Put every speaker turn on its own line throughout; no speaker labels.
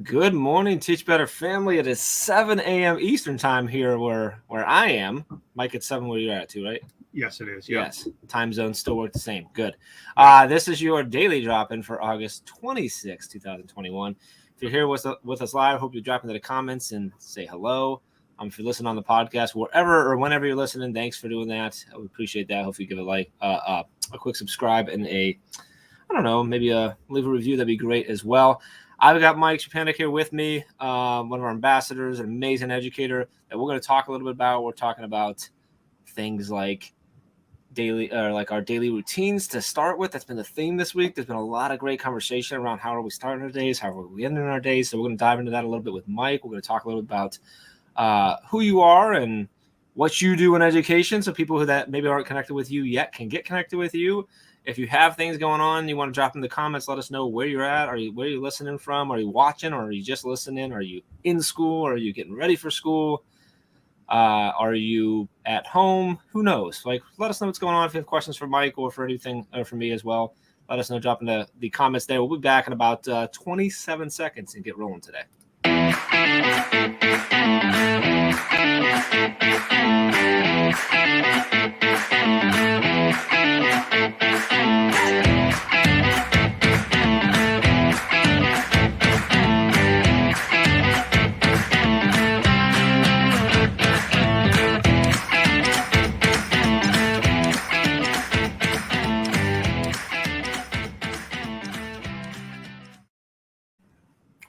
Good morning, Teach Better family. It is 7 a.m. Eastern time here where I am. Mike, it's 7 where you're at too, right?
Yes, it is. Yep.
Yes. Time zones still work the same. Good. This is your daily drop-in for August 26, 2021. If you're here with us live, I hope you drop into the comments and say hello. If you listen on the podcast, wherever or whenever you're listening, thanks for doing that. I would appreciate that. Hopefully you give a quick subscribe and maybe leave a review. That'd be great as well. I've got Mike Szczepanik here with me, one of our ambassadors, an amazing educator that we're going to talk a little bit about. We're talking about things like our daily routines to start with. That's been the theme this week. There's been a lot of great conversation around how are we starting our days, how are we ending our days. So we're going to dive into that a little bit with Mike. We're going to talk a little bit about who you are and what you do in education, so people that maybe aren't connected with you yet can get connected with you. If you have things going on, you want to drop in the comments, let us know where you're at. Where are you listening from? Are you watching, or are you just listening? Are you in school? Are you getting ready for school? Are you at home? Who knows? Let us know what's going on. If you have questions for Mike or for anything or for me as well, let us know. Drop in the comments there. We'll be back in about 27 seconds and get rolling today.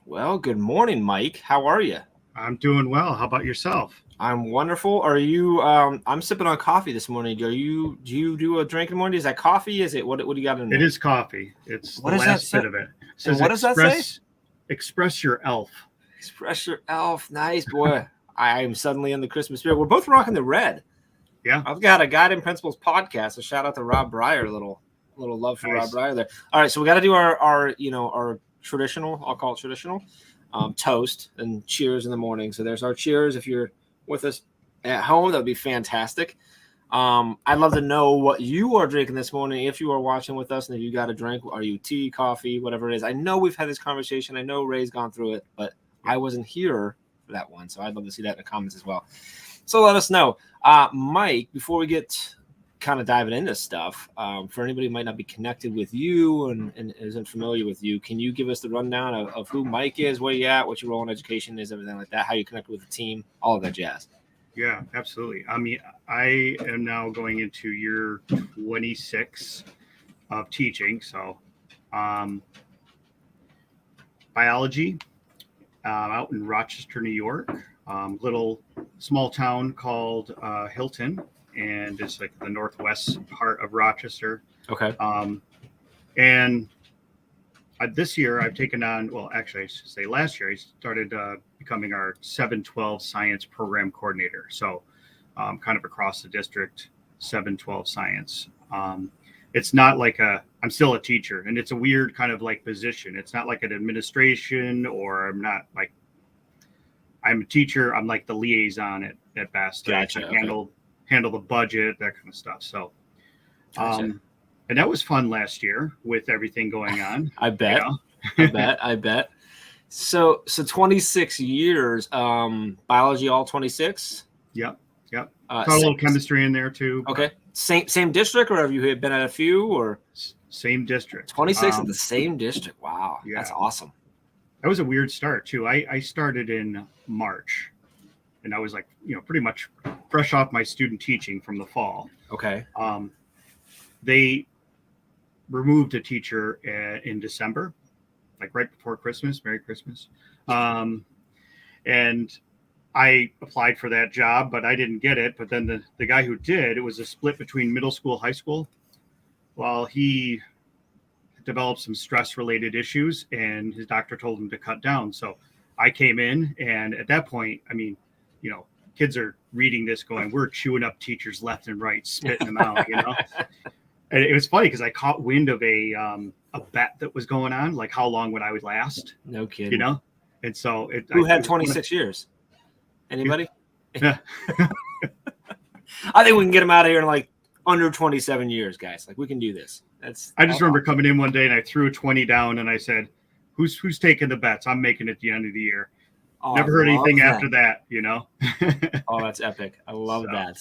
Well, good morning, Mike. How are you?
I'm doing well. How about yourself?
I'm wonderful. Are you? I'm sipping on coffee this morning. Do you do a drink in the morning? Is that coffee? Is it what do you got in there?
It is coffee. It's
what
the last bit of it.
So what does that say?
Express your elf.
Express your elf. Nice, boy. I am suddenly in the Christmas spirit. We're both rocking the red.
Yeah.
I've got a Guiding Principles podcast. So shout out to Rob Breyer. A little love for
Nice.
Rob Breyer there. All right, so we got to do our traditional. I'll call it traditional. Toast and cheers in the morning. So there's our cheers. If you're with us at home, that would be fantastic. I'd love to know what you are drinking this morning. If you are watching with us and if you got a drink, are you tea, coffee, whatever it is? I know we've had this conversation. I know Ray's gone through it, but I wasn't here for that one. So I'd love to see that in the comments as well. So let us know. Mike, before we get kind of diving into stuff, for anybody who might not be connected with you and isn't familiar with you, can you give us the rundown of who Mike is, where you at, what your role in education is, everything like that, how you connect with the team, all of that jazz?
Yeah, absolutely. I mean, I am now going into year 26 of teaching. So biology out in Rochester, New York, little small town called Hilton. And it's like the northwest part of Rochester.
Okay.
And this year I've taken on, well, actually I should say last year I started becoming our 712 science program coordinator. So kind of across the district, 712 science. It's not like I'm still a teacher, and it's a weird kind of like position. It's not like an administration, or I'm a teacher. I'm like the liaison at best.
Gotcha.
I handle the budget, that kind of stuff. So,
Gotcha.
And that was fun last year with everything going on.
I bet. I bet. So 26 years, biology, all 26.
Yep. Got a little chemistry in there too.
Okay. Same district, or have you been at a few, or
same district?
26 in the same district. Wow. Yeah. That's awesome.
That was a weird start too. I started in March. And I was like, pretty much fresh off my student teaching from the fall.
Okay.
They removed a teacher in December, like right before Christmas. Merry Christmas. And I applied for that job, but I didn't get it. But then the guy who did, it was a split between middle school, high school. Well, he developed some stress-related issues, and his doctor told him to cut down. So I came in, and at that point, I mean, kids are reading this going, we're chewing up teachers left and right, spitting them out, And it was funny because I caught wind of a bet that was going on, like how long would I would last?
No kidding.
And so
who had 26 years? Anybody?
Yeah.
I think we can get them out of here in like under 27 years, guys. Like we can do this.
I just remember coming in one day and I threw a 20 down and I said, who's taking the bets? I'm making it at the end of the year.
Oh,
Never heard anything after that, you know?
Oh, that's epic. I love
So.
that.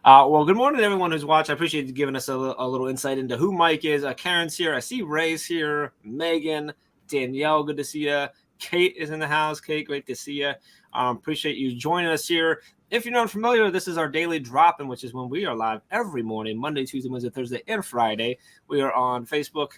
Well, good morning to everyone who's watched. I appreciate you giving us a little insight into who Mike is. Karen's here. I see Ray's here. Megan, Danielle, good to see you. Kate is in the house. Kate, great to see you. Appreciate you joining us here. If you're not familiar, this is our daily drop-in, which is when we are live every morning, Monday, Tuesday, Wednesday, Thursday, and Friday. We are on Facebook,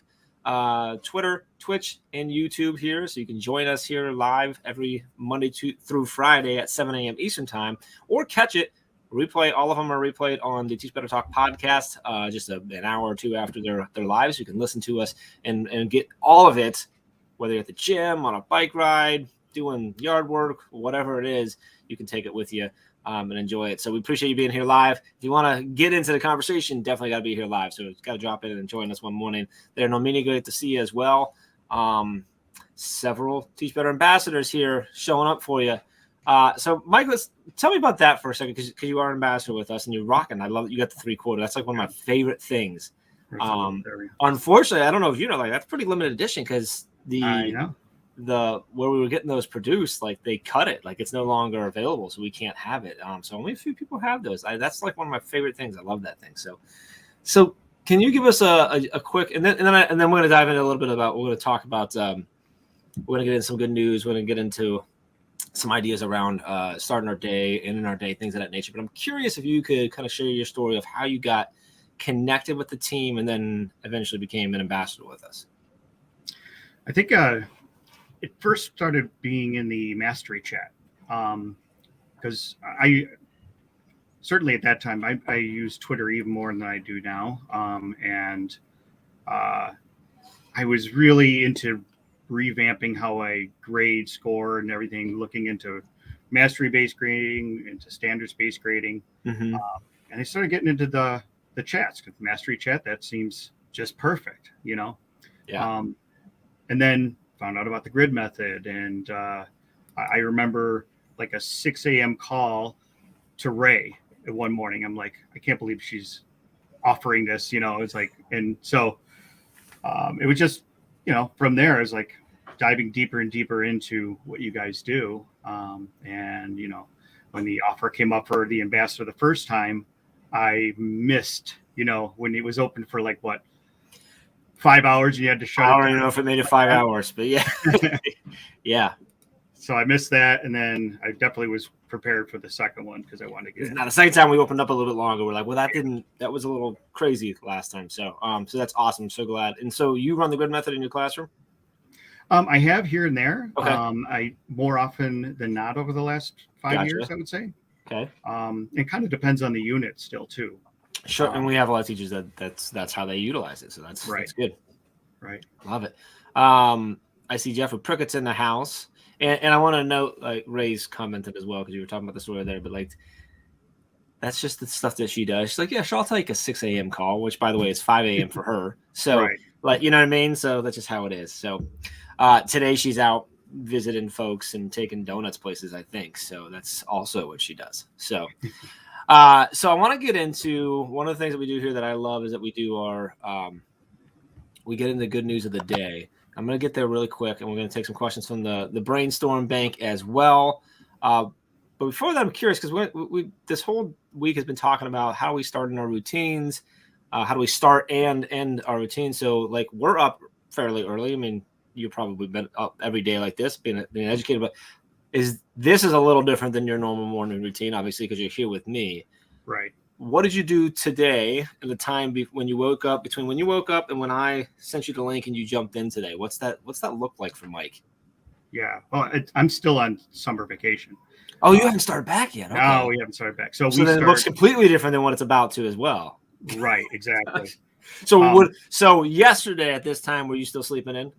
Twitter, Twitch, and YouTube here. So you can join us here live every Monday through Friday at 7 a.m. Eastern time, or catch it. Replay, all of them are replayed on the Teach Better Talk podcast, just an hour or two after their lives. You can listen to us and get all of it, whether you're at the gym, on a bike ride, doing yard work, whatever it is, you can take it with you and enjoy it. So we appreciate you being here live. If you want to get into the conversation, definitely got to be here live. So got to drop in and join us one morning. There, Nomini, great to see you as well. Several Teach Better ambassadors here showing up for you. So Mike, tell me about that for a second, because you are an ambassador with us and you're rocking. I love that you got the 3/4. That's like one of my favorite things. Unfortunately, I don't know if you know, like that's pretty limited edition, because the where we were getting those produced, like they cut it, like it's no longer available, so we can't have it. So only a few people have those. That's like one of my favorite things. I love that thing. So can you give us a quick, and then we're going to dive into a little bit about, we're going to talk about, we're going to get into some good news. We're going to get into some ideas around starting our day, ending our day, things of that nature. But I'm curious if you could kind of share your story of how you got connected with the team and then eventually became an ambassador with us.
I think it first started being in the mastery chat, because I certainly at that time I used Twitter even more than I do now, and I was really into revamping how I grade, score, and everything, looking into mastery-based grading, into standards-based grading, and I started getting into the chats. Mastery chat, that seems just perfect, you know.
Yeah.
And then found out about the grid method, and I remember like a 6 a.m. call to Ray one morning. I'm like, I can't believe she's offering this, you know. It's like, and so it was just, you know, from there I was like diving deeper and deeper into what you guys do, and you know, when the offer came up for the ambassador the first time, I missed, you know, when it was open for like what, 5 hours, and you had to shut it down.
I don't even know if it made it 5 hours, but yeah. Yeah.
So I missed that, and then I definitely was prepared for the second one because I wanted to get
Now the second time we opened up a little bit longer, we're like, well, that was a little crazy last time. So so that's awesome. I'm so glad. And so you run the grid method in your classroom?
I have here and there.
Okay.
I more often than not over the last 5 years, I would say.
Okay.
It kind of depends on the unit still too.
Sure. And we have a lot of teachers that's how they utilize it. So that's good.
Right.
Love it. I see Jeffrey Prickett's in the house. And I want to note, like, Ray's commented as well, because you were talking about the story there, but like, that's just the stuff that she does. She's like, yeah, sure, I'll take a 6 a.m. call, which, by the way, is 5 a.m. for her. So, like, you know what I mean? So that's just how it is. So today she's out visiting folks and taking donuts places, I think. So that's also what she does. So, so I want to get into one of the things that we do here that I love is that we do our, we get into the good news of the day. I'm going to get there really quick, and we're going to take some questions from the brainstorm bank as well. But before that, I'm curious, because we this whole week has been talking about how we start in our routines, how do we start and end our routine. So, like, we're up fairly early. I mean, you've probably been up every day like this, being educated, but this is a little different than your normal morning routine, obviously, because you're here with me.
Right.
What did you do today at the time when you woke up, between when you woke up and when I sent you the link and you jumped in today? What's that look like for Mike?
Yeah. Well, I'm still on summer vacation.
Oh, you haven't started back yet? Okay.
No, we haven't started back. So
then it looks completely different than what it's about to as well.
Right. Exactly.
So yesterday at this time, were you still sleeping in?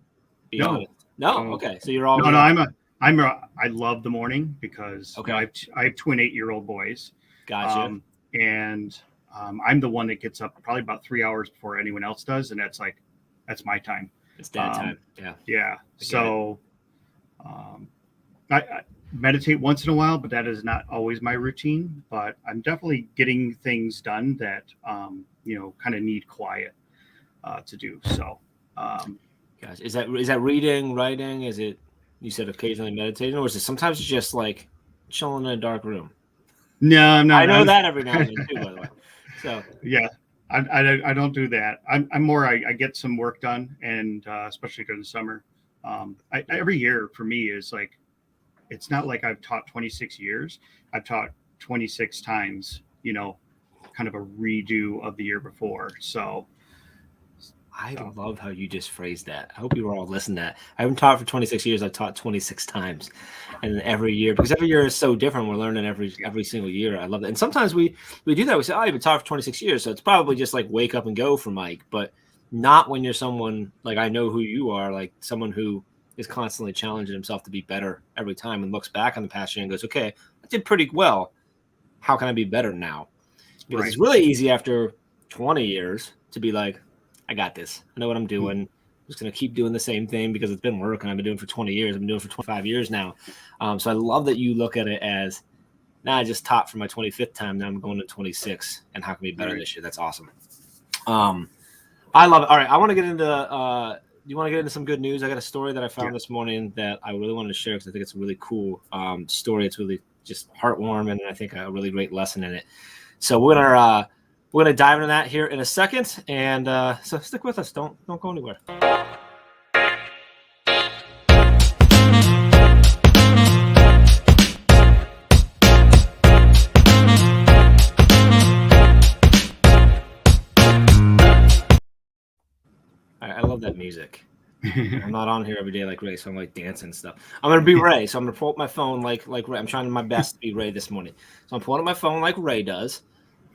No.
Okay. So you're all.
No. I love the morning because you know, I have twin 8-year-old boys.
Gotcha.
And I'm the one that gets up probably about 3 hours before anyone else does, and that's my time.
It's dad time.
Yeah. So I meditate once in a while, but that is not always my routine. But I'm definitely getting things done that you know, kind of need quiet to do. So
Guys, is that reading, writing? Is it, you said occasionally meditating, or is it sometimes just like chilling in a dark room?
No, I'm
I
not.
know that every now and then too, by the way. So
Yeah, I don't do that. I'm more, I get some work done, and especially during the summer. Every year for me is like, it's not like I've taught 26 years. I've taught 26 times, kind of a redo of the year before.
I
So
love how you just phrased that. I hope you were all listening to that. I haven't taught for 26 years. I've taught 26 times, and every year, because every year is so different. We're learning every single year. I love that. And sometimes we do that. We say, "Oh, you've been taught for 26 years," so it's probably just like wake up and go for Mike, but not when you're someone like I know who you are, like someone who is constantly challenging himself to be better every time and looks back on the past year and goes, "Okay, I did pretty well. How can I be better now?" Because
right,
it's really easy after 20 years to be like, I got this. I know what I'm doing. I'm just going to keep doing the same thing because it's been working. I've been doing it for 20 years. I've been doing it for 25 years now. So I love that you look at it as, now I just taught for my 25th time. Now I'm going to 26. And how can we be better
right.
this year? That's awesome. I love it. All right. I want to get into, you want to get into some good news? I got a story that I found this morning that I really wanted to share because I think it's a really cool story. It's really just heartwarming, and I think a really great lesson in it. So we're gonna dive into that here in a second, and so stick with us. Don't go anywhere. I love that music. I'm not on here every day like Ray, so I'm like dancing and stuff. I'm gonna be Ray, so I'm gonna pull up my phone like Ray. I'm trying my best to be Ray this morning. So I'm pulling up my phone like Ray does.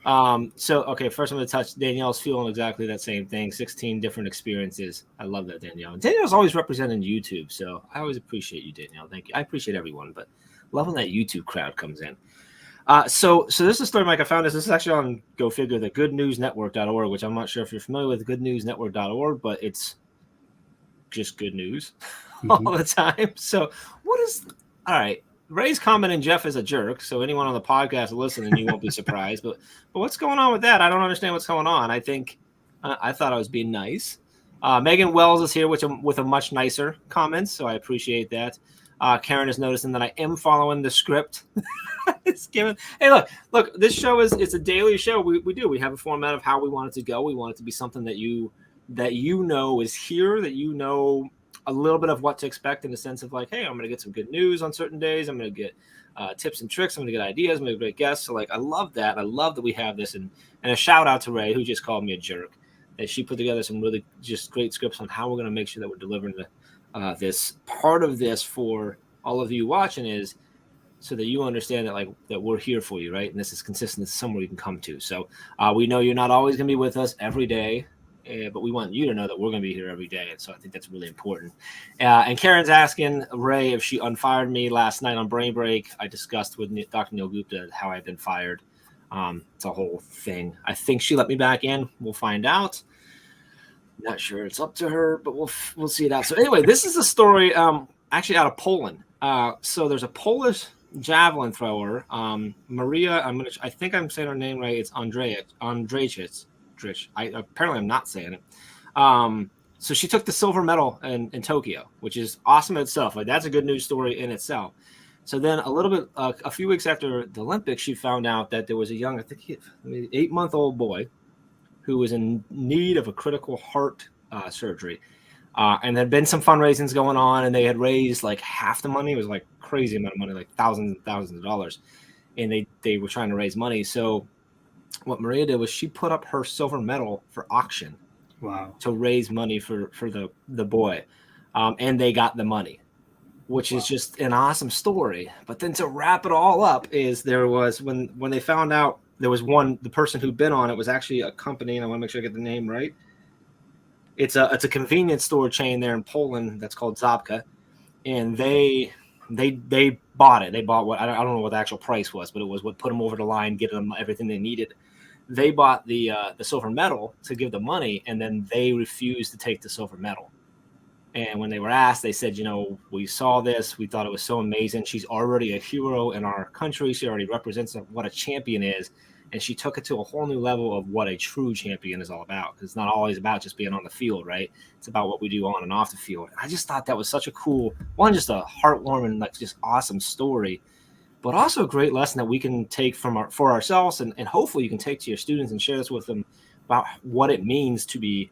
So okay, first I'm gonna touch Danielle's feeling exactly that same thing. 16 different experiences. I love that, Danielle. And Danielle's always representing YouTube, so I always appreciate you, Danielle. Thank you. I appreciate everyone, but loving that YouTube crowd comes in. So this is a story, Mike. I found this. This is actually on, go figure, the goodnewsnetwork.org, which I'm not sure if you're familiar with goodnewsnetwork.org, but it's just good news all the time. So what is, all right, Ray's commenting Jeff is a jerk, so anyone on the podcast listening, you won't be surprised. But what's going on with that? I don't understand what's going on. I think I thought I was being nice. Megan Wells is here with a much nicer comment, so I appreciate that. Karen is noticing that I am following the script. It's given. Hey, look. This show it's a daily show. We have a format of how we want it to go. We want it to be something that you know is here, that you know a little bit of what to expect in the sense of like, hey, I'm going to get some good news on certain days. I'm going to get tips and tricks. I'm going to get ideas. I'm going to get great guests. So like, I love that. I love that we have this. And a shout out to Ray, who just called me a jerk. That she put together some really just great scripts on how we're going to make sure that we're delivering this part of this for all of you watching, is so that you understand that like that we're here for you, right? And this is consistent. It's somewhere you can come to. So we know you're not always going to be with us every day. But we want you to know that we're going to be here every day. And so I think that's really important. And Karen's asking Ray if she unfired me last night on Brain Break. I discussed with Dr. Neil Gupta how I've been fired. It's a whole thing. I think she let me back in. We'll find out. Not sure. It's up to her, but we'll see it out. So anyway, this is a story actually out of Poland. So there's a Polish javelin thrower, Maria. I think I'm saying her name right. It's Andrzejczyk. Apparently I'm not saying it. So she took the silver medal in Tokyo, which is awesome in itself. Like that's a good news story in itself. So then a few weeks after the Olympics, she found out that there was a young, I think 8-month-old boy who was in need of a critical heart surgery. And there had been some fundraisings going on, and they had raised like half the money. It was like crazy amount of money, like thousands and thousands of dollars. And they were trying to raise money. So what Maria did was she put up her silver medal for auction.
Wow.
To raise money for the boy. And they got the money, which is just an awesome story. But then to wrap it all up is there was when they found out there was the person who'd been on it was actually a company, and I want to make sure I get the name right. It's a convenience store chain there in Poland that's called Zabka, and they bought it. They bought what I don't know what the actual price was, but it was what put them over the line, get them everything they needed. They bought the silver medal to give the money, and then they refused to take the silver medal. And when they were asked, they said, we saw this. We thought it was so amazing. She's already a hero in our country. She already represents what a champion is. and she took it to a whole new level of what a true champion is all about. Because it's not always about just being on the field, right? It's about what we do on and off the field. I just thought that was such a cool one, just a heartwarming, like just awesome story, but also a great lesson that we can take for ourselves, and hopefully you can take to your students and share this with them about what it means to be,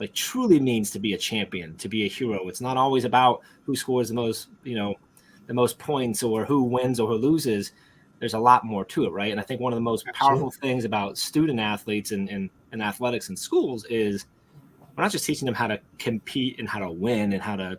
like truly means to be a champion, to be a hero. It's not always about who scores the most, the most points or who wins or who loses. There's a lot more to it, right? And I think one of the most powerful things about student athletes and athletics in schools is we're not just teaching them how to compete and how to win and how to,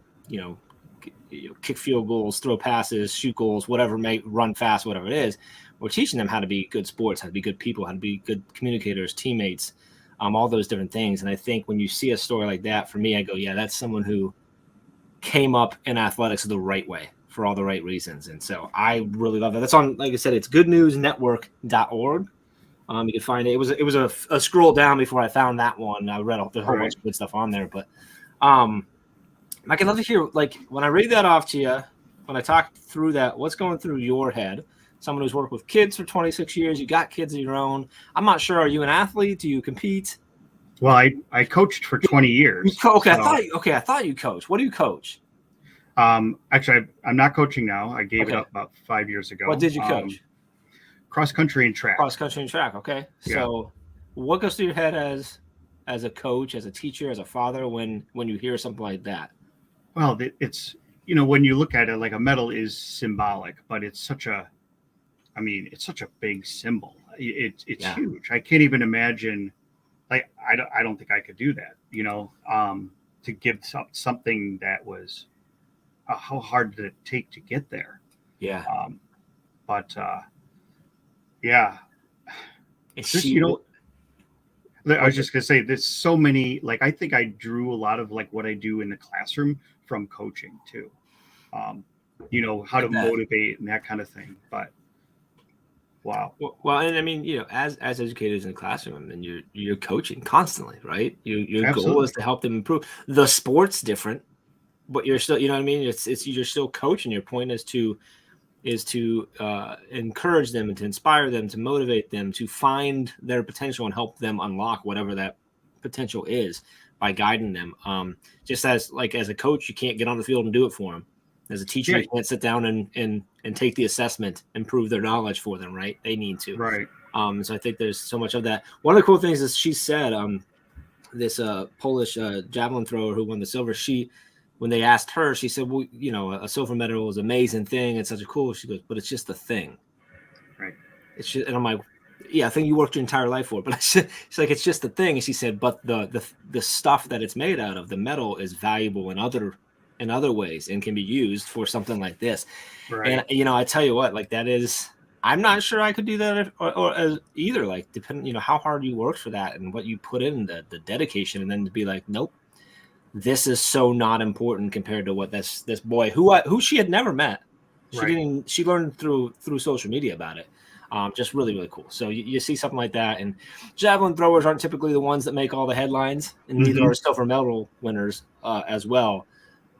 kick field goals, throw passes, shoot goals, whatever, run fast, whatever it is. We're teaching them how to be good sports, how to be good people, how to be good communicators, teammates, all those different things. And I think when you see a story like that, for me, I go, yeah, that's someone who came up in athletics the right way for all the right reasons. And so I really love that. That's on, like I said, it's goodnewsnetwork.org. You can find it. It was a scroll down before I found that one. I read the whole bunch of good stuff on there, but Mike, I'd love to hear, like, when I read that off to you, when I talk through that, what's going through your head? Someone who's worked with kids for 26 years, you got kids of your own. I'm not sure. Are you an athlete? Do you compete?
Well, I coached for 20 years.
Okay, so. I thought you coached. What do you coach?
Actually, I'm not coaching now. I gave it up about 5 years ago.
What did you coach?
Cross country and track.
Cross country and track. Okay. So, what goes through your head as a coach, as a teacher, as a father when you hear something like that?
Well, it's when you look at it, like a medal is symbolic, but it's such a big symbol. It's huge. I can't even imagine. Like I don't think I could do that. To give something that was how hard did it take to get there?
Yeah.
Yeah.
It's
just, I was just gonna say there's so many. Like I think I drew a lot of like what I do in the classroom from coaching too. How to motivate and that kind of thing. But wow.
Well, and I mean, as educators in the classroom, and you're coaching constantly, right? Your goal is to help them improve. The sport's different, but you're still, it's you're still coaching. Your point is to encourage them and to inspire them, to motivate them, to find their potential and help them unlock whatever that potential is by guiding them. Just as a coach, you can't get on the field and do it for them. As a teacher, you can't sit down and take the assessment and prove their knowledge for them, right? They need to.
Right.
So I think there's so much of that. One of the cool things is she said, this Polish javelin thrower who won the silver, when they asked her, she said, well, a silver medal is an amazing thing. It's such a cool. She goes, but it's just a thing.
Right.
It's just, and I'm like, yeah, I think you worked your entire life for it. But she's like, it's just a thing. And she said, but the stuff that it's made out of, the metal, is valuable in other ways and can be used for something like this.
Right.
And, I tell you what, like that is, I'm not sure I could do that or either, like depending, how hard you worked for that and what you put in the dedication, and then to be like, nope, this is so not important compared to what this boy who she had never met. She learned through social media about it. Just really, really cool. So you see something like that, and javelin throwers aren't typically the ones that make all the headlines, and neither are silver medal winners as well.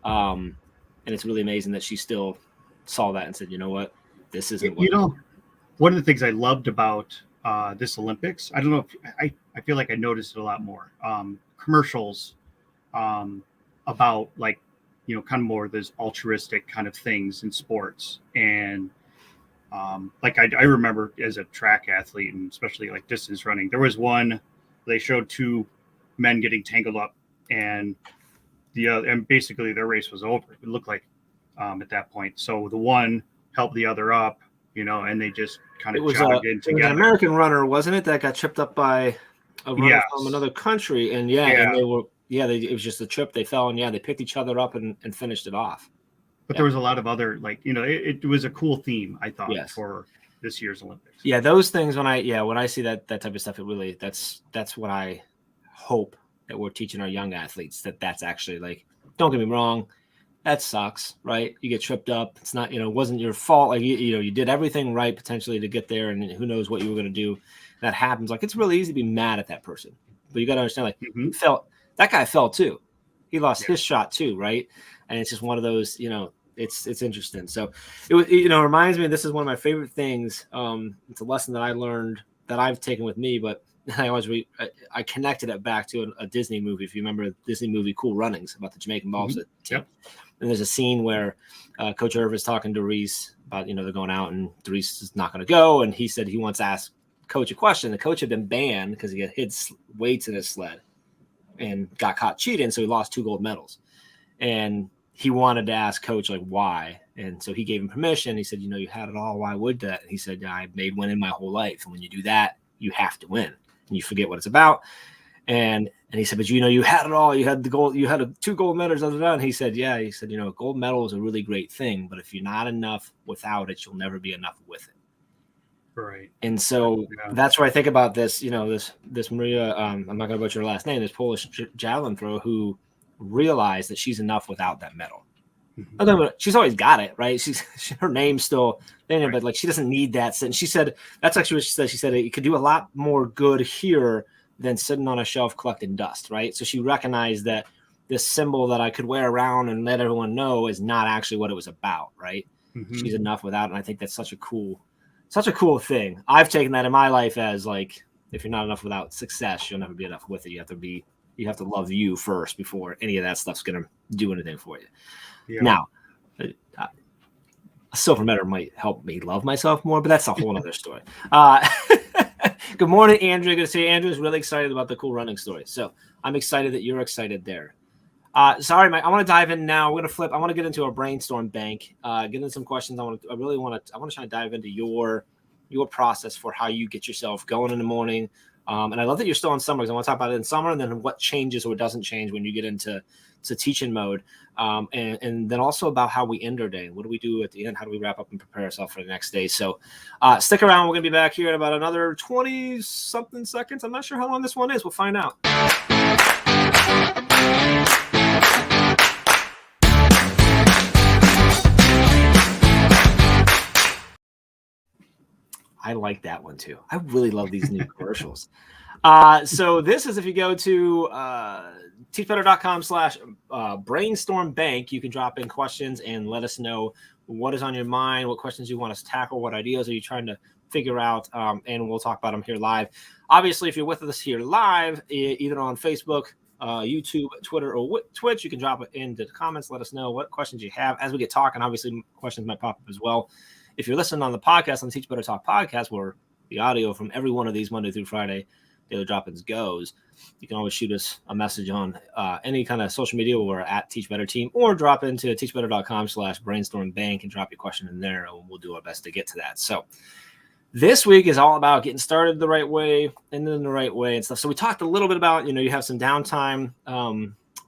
And it's really amazing that she still saw that and said, you know what, this isn't what
one of the things I loved about this Olympics, I don't know if I feel like I noticed it a lot more, commercials about like, kind of more those altruistic kind of things in sports. And like I remember as a track athlete, and especially like distance running, there was one, they showed two men getting tangled up, and and basically their race was over. It looked like at that point. So the one helped the other up, and they just kind of jogged in together.
It was an American runner, wasn't it, that got tripped up by a runner from another country? And and they were it was just a trip. They fell, and they picked each other up and finished it off.
But there was a lot of other, like, it was a cool theme, I thought, for this year's Olympics.
Yeah, those things, when I see that type of stuff, it really, that's what I hope that we're teaching our young athletes, that's actually, like, don't get me wrong, that sucks, right? You get tripped up. It's not, it wasn't your fault. Like, you did everything right potentially to get there, and who knows what you were going to do. That happens. Like, it's really easy to be mad at that person, but you got to understand, like, that guy fell too. He lost his shot too, right? And it's just one of those, it's interesting. So it was, reminds me, this is one of my favorite things. It's a lesson that I learned that I've taken with me, but I connected it back to a Disney movie. If you remember the Disney movie Cool Runnings about the Jamaican bobsled team.
Yep.
And there's a scene where Coach Irv is talking to Reese about, they're going out and Reese is not going to go. And he said he wants to ask Coach a question. The coach had been banned because he had hid weights in his sled and got caught cheating. So he lost 2 gold medals. And he wanted to ask Coach, like, why? And so he gave him permission. He said, you had it all. Why would that? And he said, I made winning my whole life. And when you do that, you have to win. And you forget what it's about. And he said, but you had it all. You had the gold. You had 2 gold medals. And he said, yeah. He said, a gold medal is a really great thing, but if you're not enough without it, you'll never be enough with it.
Right.
And so that's where I think about this. This Maria. I'm not going to butcher her last name. This Polish javelin thrower who realized that she's enough without that medal. Mm-hmm. She's always got it, right? Her name's still there, but like she doesn't need that. And she said that's actually what she said. She said it could do a lot more good here than sitting on a shelf collecting dust, right? So she recognized that this symbol that I could wear around and let everyone know is not actually what it was about, right? Mm-hmm. She's enough without it. And I think that's such a cool thing. I've taken that in my life as like, if you're not enough without success, you'll never be enough with it. You have to love you first before any of that stuff's going to do anything for you. Yeah. Now, a silver medal might help me love myself more, but that's a whole other story. Good morning, Andrew. Good to see you. Andrew's really excited about the Cool Running story. So I'm excited that you're excited there. Sorry, Mike. I want to dive in now. We're going to flip. I want to get into our brainstorm bank, get into some questions. I want to try to dive into your process for how you get yourself going in the morning. And I love that you're still in summer because I want to talk about it in summer and then what changes or doesn't change when you get into teaching mode. And then also about how we end our day. What do we do at the end? How do we wrap up and prepare ourselves for the next day? So stick around. We're going to be back here in about another 20-something seconds. I'm not sure how long this one is. We'll find out. I like that one too. I really love these new commercials. So this is if you go to teachbetter.com/brainstorm bank, you can drop in questions and let us know what is on your mind, what questions you want us to tackle, what ideas are you trying to figure out, and we'll talk about them here live. Obviously, if you're with us here live, either on Facebook, YouTube, Twitter, or Twitch, you can drop it into the comments. Let us know what questions you have. As we get talking, obviously, questions might pop up as well. If you're listening on the podcast, on Teach Better Talk podcast, where the audio from every one of these Monday through Friday daily drop-ins goes, you can always shoot us a message on any kind of social media where we're at Teach Better Team, or drop into teachbetter.com/brainstorm bank and drop your question in there, and we'll do our best to get to that. So this week is all about getting started the right way and then the right way and stuff. So we talked a little bit about, you have some downtime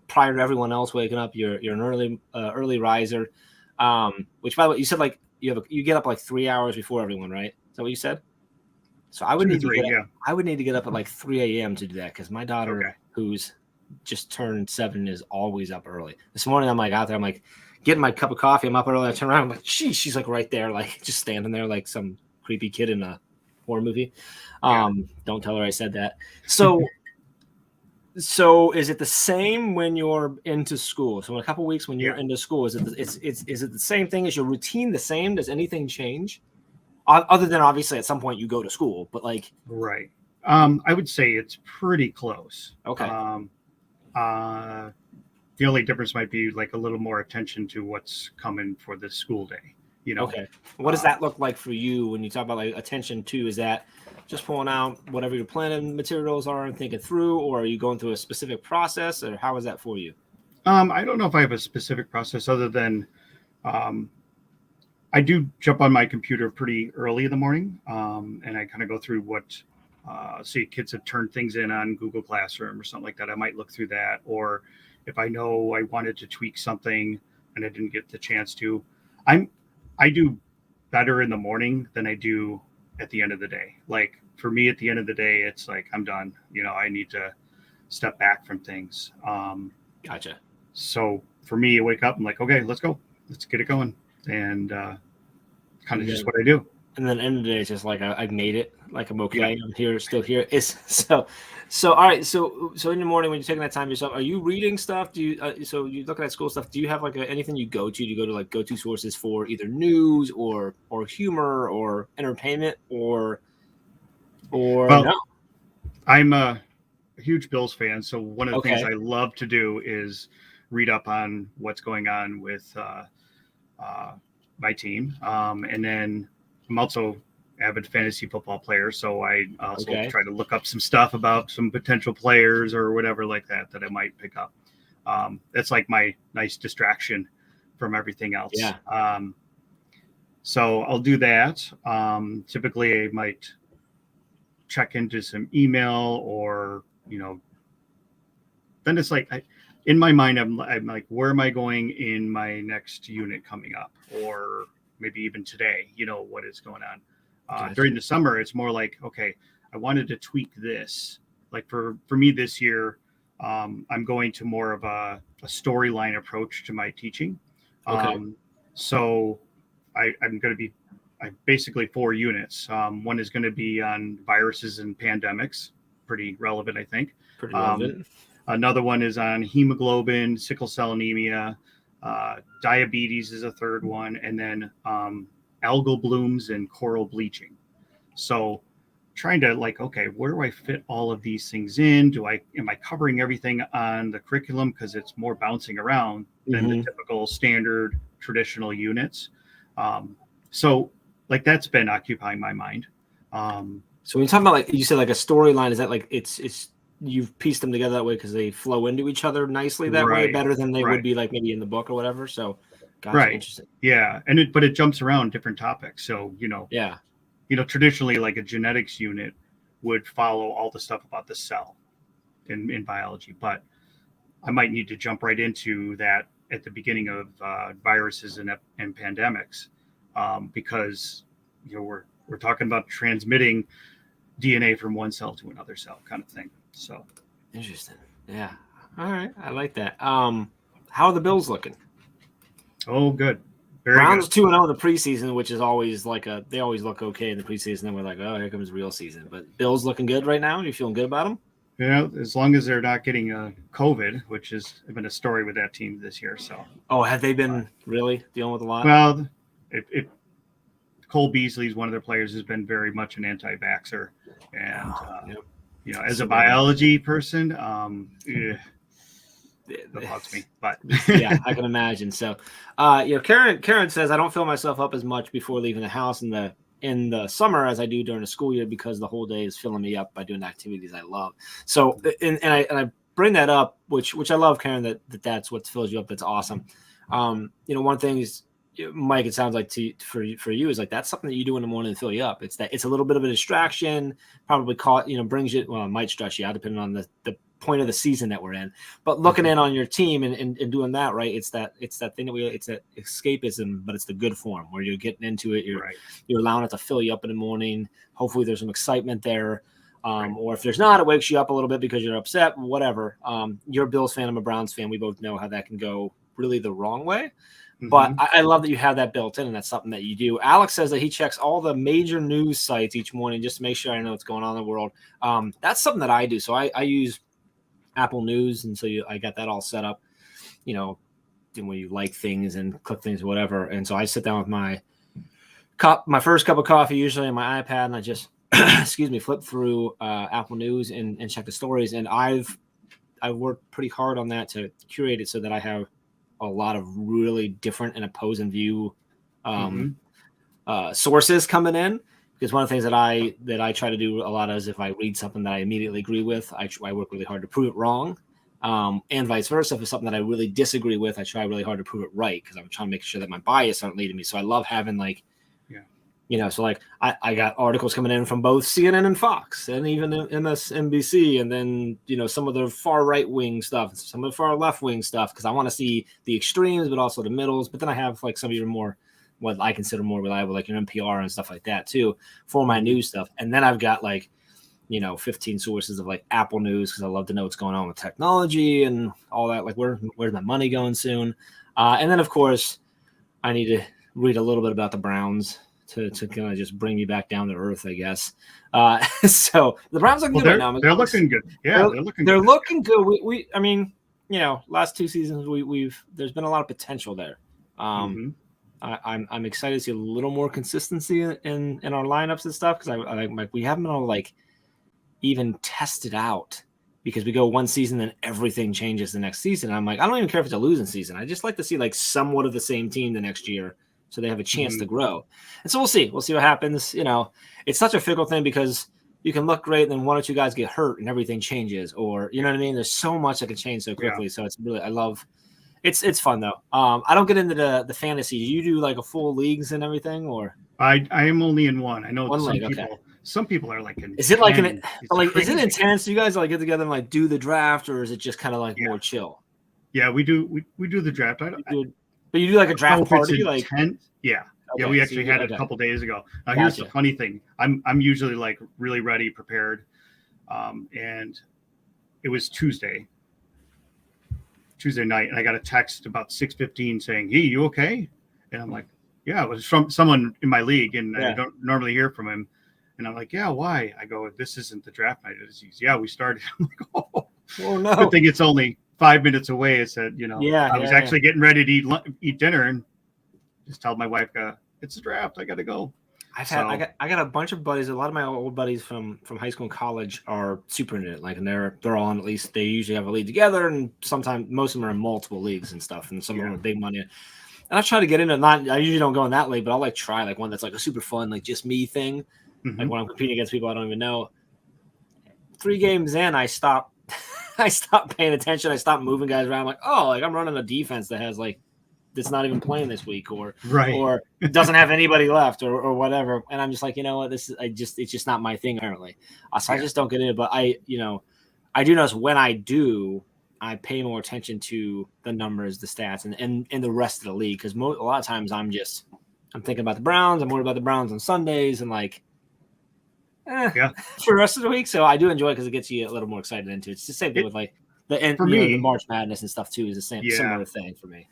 prior to everyone else waking up. You're an early riser, which, by the way, you said like you get up like 3 hours before everyone, right? Is that what you said? So I would need to get up at like 3 a.m. to do that because my daughter, who's just turned 7, is always up early. This morning I'm like out there, I'm like getting my cup of coffee. I'm up early. I turn around, I'm like, she's like right there, like just standing there like some creepy kid in a horror movie. Don't tell her I said that. So is it the same when you're into school? So in a couple of weeks when you're into school, is it the same thing? Is your routine the same? Does anything change? Other than obviously at some point you go to school, but like
right. I would say it's pretty close.
Okay.
The only difference might be like a little more attention to what's coming for the school day.
Okay. What does that look like for you when you talk about like attention to? Is that just pulling out whatever your planning materials are and thinking through, or are you going through a specific process, or how is that for you?
I don't know if I have a specific process other than I do jump on my computer pretty early in the morning, and I kind of go through what, say kids have turned things in on Google Classroom or something like that. I might look through that, or if I know I wanted to tweak something and I didn't get the chance to, I do better in the morning than I do at the end of the day. Like for me, at the end of the day, it's like, I'm done. I need to step back from things.
Gotcha.
So for me, I wake up, I'm like, okay, let's go. Let's get it going. And kind of just what I do.
And then end of the day, it's just like I made it. Like I'm okay. Yeah. I'm here, still here. So all right. So in the morning when you're taking that time yourself, are you reading stuff? Do you so you looking at school stuff? Do you have like anything you go to? Do you go to like go-to sources for either news or humor or entertainment, or or
Well,
no?
I'm a huge Bills fan, so one of the things
Okay.
I love to do is read up on what's going on with my team, and then I'm also avid fantasy football player, so I also
Okay.
try to look up some stuff about some potential players or whatever like that I might pick up. That's like my nice distraction from everything else.
Yeah.
So I'll do that. Typically, I might check into some email or, then it's like in my mind, I'm like, where am I going in my next unit coming up? Or maybe even today, what is going on.
Gotcha.
During the summer, it's more like, okay, I wanted to tweak this. Like for me this year, I'm going to more of a storyline approach to my teaching.
Okay.
So I'm going to be basically 4 units. One is going to be on viruses and pandemics, pretty relevant, I think.
Pretty
Um,
relevant.
Another one is on hemoglobin, sickle cell anemia, diabetes is a third one, and then algal blooms and coral bleaching. So trying to like, okay, where do I fit all of these things in? Am I covering everything on the curriculum because it's more bouncing around than the typical standard traditional units? So like that's been occupying my mind.
So when you talk about like you said like a storyline, is that like it's you've pieced them together that way because they flow into each other nicely that way,
Right,
better than they would
right,
be like maybe in the book or whatever. So gotcha,
right.
interesting.
Yeah, and but it jumps around different topics. So
Yeah.
traditionally like a genetics unit would follow all the stuff about the cell in biology, but I might need to jump right into that at the beginning of viruses and pandemics, because we're talking about transmitting DNA from one cell to another cell kind of thing. So
Interesting. Yeah. All right. I like that. How are the Bills looking?
oh, good. Very
Browns
good.
2-0 in the preseason, which is always like they always look okay in the preseason. Then we're like, oh, here comes real season. But Bills looking good right now. You feeling good about them?
As long as they're not getting COVID, which has been a story with that team this year. So,
Oh, have they been really dealing with a lot?
well, Cole Beasley is one of their players, has been very much an anti-vaxxer, and
Yep.
as a biology person, that bugs me. But
yeah, I can imagine. So, Karen says I don't fill myself up as much before leaving the house in the summer as I do during the school year because the whole day is filling me up by doing activities I love. So, and I bring that up, which I love, Karen, that's what fills you up. That's awesome. One thing is, Mike, it sounds like for you is like that's something that you do in the morning to fill you up. It's a little bit of a distraction, probably brings you, well, it might stress you out depending on the point of the season that we're in. But looking in on your team and doing that, right? It's that thing it's that escapism, but it's the good form where you're getting into it. You're allowing it to fill you up in the morning. Hopefully there's some excitement there. Or if there's not, it wakes you up a little bit because you're upset, whatever. You're a Bills fan, I'm a Browns fan. We both know how that can go really the wrong way. But I love that you have that built in, and that's something that you do. Alex says that he checks all the major news sites each morning just to make sure I know what's going on in the world. That's something that I do. So I use Apple News, and so I got that all set up, when you like things and click things or whatever. And so I sit down with my first cup of coffee, usually on my iPad, and I just, flip through Apple News and check the stories. And I've worked pretty hard on that to curate it so that I have a lot of really different and opposing view sources coming in, because one of the things that I try to do a lot is if I read something that I immediately agree with, I work really hard to prove it wrong, and vice versa. If it's something that I really disagree with, I try really hard to prove it right because I'm trying to make sure that my bias aren't leading me. So I love having so like I got articles coming in from both CNN and Fox and even MSNBC, and then some of the far right wing stuff, some of the far left wing stuff, because I want to see the extremes but also the middles. But then I have like some of your more what I consider more reliable, like your NPR and stuff like that too, for my news stuff. And then I've got 15 sources of like Apple News because I love to know what's going on with technology and all that. Like where's my money going soon? And then of course I need to read a little bit about the Browns to kind of just bring me back down to earth, I guess. So the Browns looking good right now.
They're looking good. Yeah,
they're looking good. We I mean, last 2 seasons we've there's been a lot of potential there. I'm excited to see a little more consistency in our lineups and stuff because I like we haven't been able to like even test it out because we go one season then everything changes the next season. I'm like, I don't even care if it's a losing season. I just like to see like somewhat of the same team the next year so they have a chance to grow. And so we'll see. We'll see what happens. You know, it's such a fickle thing because you can look great and then one or two guys get hurt and everything changes, or you know what I mean? There's so much that can change so quickly. So it's really it's fun though. I don't get into the fantasy. Do you do like a full leagues and everything, or
I am only in one. I know
one
some
league,
people.
okay.
Some people are like in.
Is it like
10.
is it intense? Do you guys like get together and like do the draft, or is it just kind of like more chill?
Yeah, we do. We do the draft.
But you do like a draft party, like
10. Yeah.
Okay,
yeah, we actually had it a couple days ago. Now, here's the funny thing. I'm usually like really ready, prepared, and it was Tuesday night, and I got a text about 6:15 saying, "Hey, you okay?" And I'm like, "Yeah." It was from someone in my league, and I don't normally hear from him. And I'm like, "Yeah, why?" I go, "This isn't the draft night." Yeah, we started. I'm like, "Oh no!" Good thing it's only 5 minutes away. It said, I was actually getting ready to eat dinner, and just told my wife, "It's a draft. I got to go."
I got a bunch of buddies. A lot of my old buddies from high school and college are super into it. Like, and they're on, at least they usually have a league together, and sometimes most of them are in multiple leagues and stuff, and some of them are big money. And I try to get into I usually don't go in that league, but I'll like try like one that's like a super fun, like just me thing. Like when I'm competing against people I don't even know. 3 games in, I stopped paying attention. I stopped moving guys around. I'm like, oh, like I'm running a defense that has like that's not even playing this week, or doesn't have anybody left, or whatever. And I'm just like, you know what, it's just not my thing currently. So I just don't get in it. But I do notice when I do, I pay more attention to the numbers, the stats, and the rest of the league because a lot of times I'm thinking about the Browns. I'm worried about the Browns on Sundays and like. For the rest of the week, so I do enjoy it because it gets you a little more excited into it. It's the same thing with like the March Madness and stuff too. Is the same similar thing for me.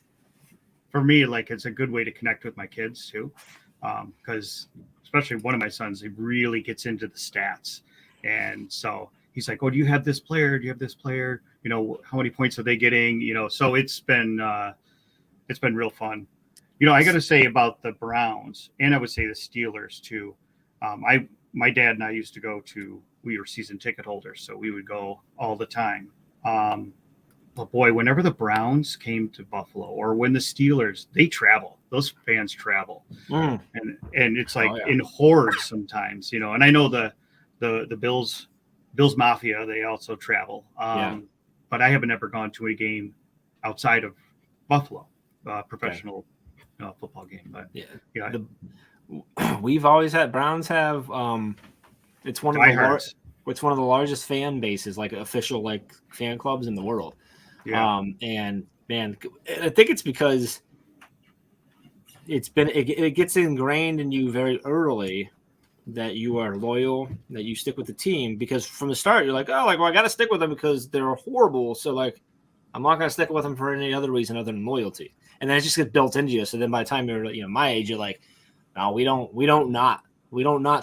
For me, like it's a good way to connect with my kids too, because especially one of my sons, he really gets into the stats, and so he's like, "Oh, do you have this player? Do you have this player? How many points are they getting? So it's been real fun. I got to say about the Browns, and I would say the Steelers too. My dad and I used to we were season ticket holders, so we would go all the time. But boy, whenever the Browns came to Buffalo or when the Steelers, they travel, those fans travel. And it's like in hordes sometimes, and I know the Bills Mafia, they also travel. But I haven't ever gone to a game outside of Buffalo, professional football game. But
we've always had Browns have it's one of the largest fan bases, like official like fan clubs in the world. And man, I think it's because it gets ingrained in you very early that you are loyal, that you stick with the team, because from the start you're like, oh, like, well, I got to stick with them because they're horrible, so like I'm not going to stick with them for any other reason other than loyalty. And then it just gets built into you. So then by the time you're my age, you're like, no, we don't not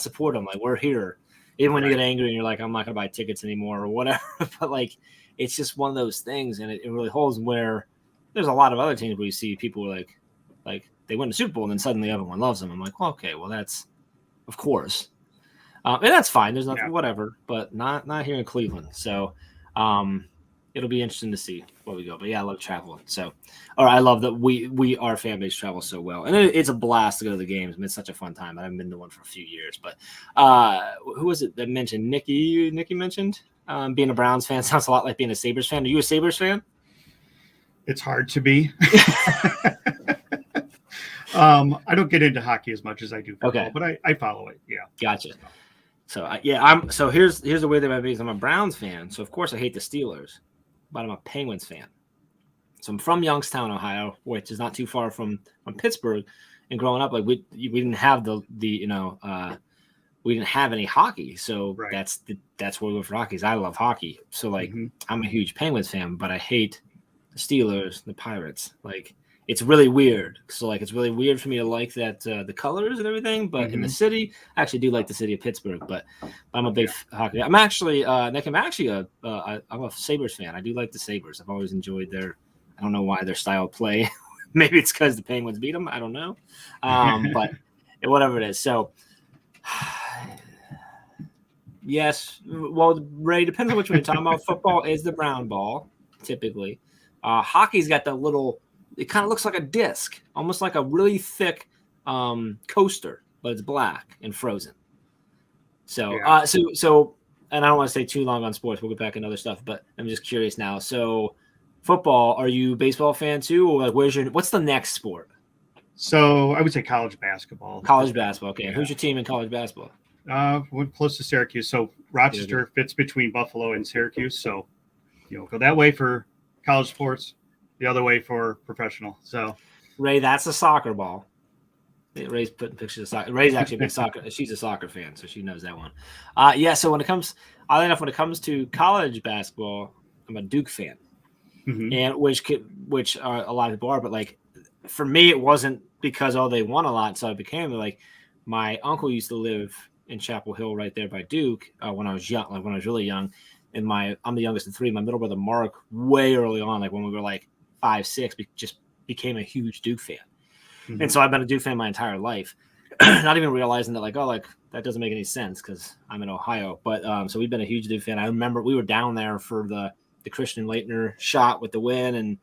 support them. Like, we're here. Even when you get angry and you're like, I'm not going to buy tickets anymore or whatever. But like, it's just one of those things, and it really holds. Where there's a lot of other teams where you see people like they win the Super Bowl and then suddenly everyone loves them. I'm like, well, okay, well that's of course, and that's fine. There's nothing, whatever, but not here in Cleveland. So it'll be interesting to see where we go. But I love traveling. So, I love that our fan base travels so well, and it's a blast to go to the games. I mean, it's such a fun time. I haven't been to one for a few years, but who was it that mentioned Nikki mentioned being a Browns fan sounds a lot like being a Sabres fan. Are you a Sabres fan?
It's hard to be. I don't get into hockey as much as I do football, but I follow it. Yeah,
gotcha. So here's the way that my base. I'm a Browns fan, so of course I hate the Steelers, but I'm a Penguins fan. So I'm from Youngstown, Ohio, which is not too far from Pittsburgh. And growing up, like we didn't have we didn't have any hockey, so that's where we went for hockey. I love hockey, so like I'm a huge Penguins fan, but I hate the Steelers, the Pirates. Like, it's really weird. So like, it's really weird for me to like that the colors and everything. But in the city, I actually do like the city of Pittsburgh. But I'm a big hockey. I'm actually Nick. I'm actually I'm a Sabres fan. I do like the Sabres. I've always enjoyed I don't know why their style of play Maybe it's because the Penguins beat them. I don't know. But whatever it is. So, yes. Well, Ray, depends on which one you're talking about. Football is the brown ball, typically. Hockey's got the little, it kind of looks like a disc, almost like a really thick coaster, but it's black and frozen. So,
Yeah.
So, and I don't want to stay too long on sports. We'll get back into other stuff, but I'm just curious now. So, football, are you a baseball fan too? Or like, what's the next sport?
So I would say college basketball.
College basketball. Okay.
Yeah.
Who's your team in college basketball?
We're close to Syracuse. So Rochester fits between Buffalo and Syracuse. So, go that way for college sports, the other way for professional. So,
Ray, that's a soccer ball. Ray's putting pictures of soccer. Ray's actually a big soccer. She's a soccer fan, so she knows that one. Yeah. So when it comes to college basketball, I'm a Duke fan, and which a lot of people are. But like for me, it wasn't because they won a lot, so I became like my uncle used to live in Chapel Hill, right there by Duke, when I was young, like when I was really young. And I'm the youngest of three. My middle brother Mark, way early on, like when we were like 5, 6, just became a huge Duke fan. And so I've been a Duke fan my entire life, not even realizing that that doesn't make any sense because I'm in Ohio. But so we've been a huge Duke fan. I remember we were down there for the Christian Laettner shot with the win and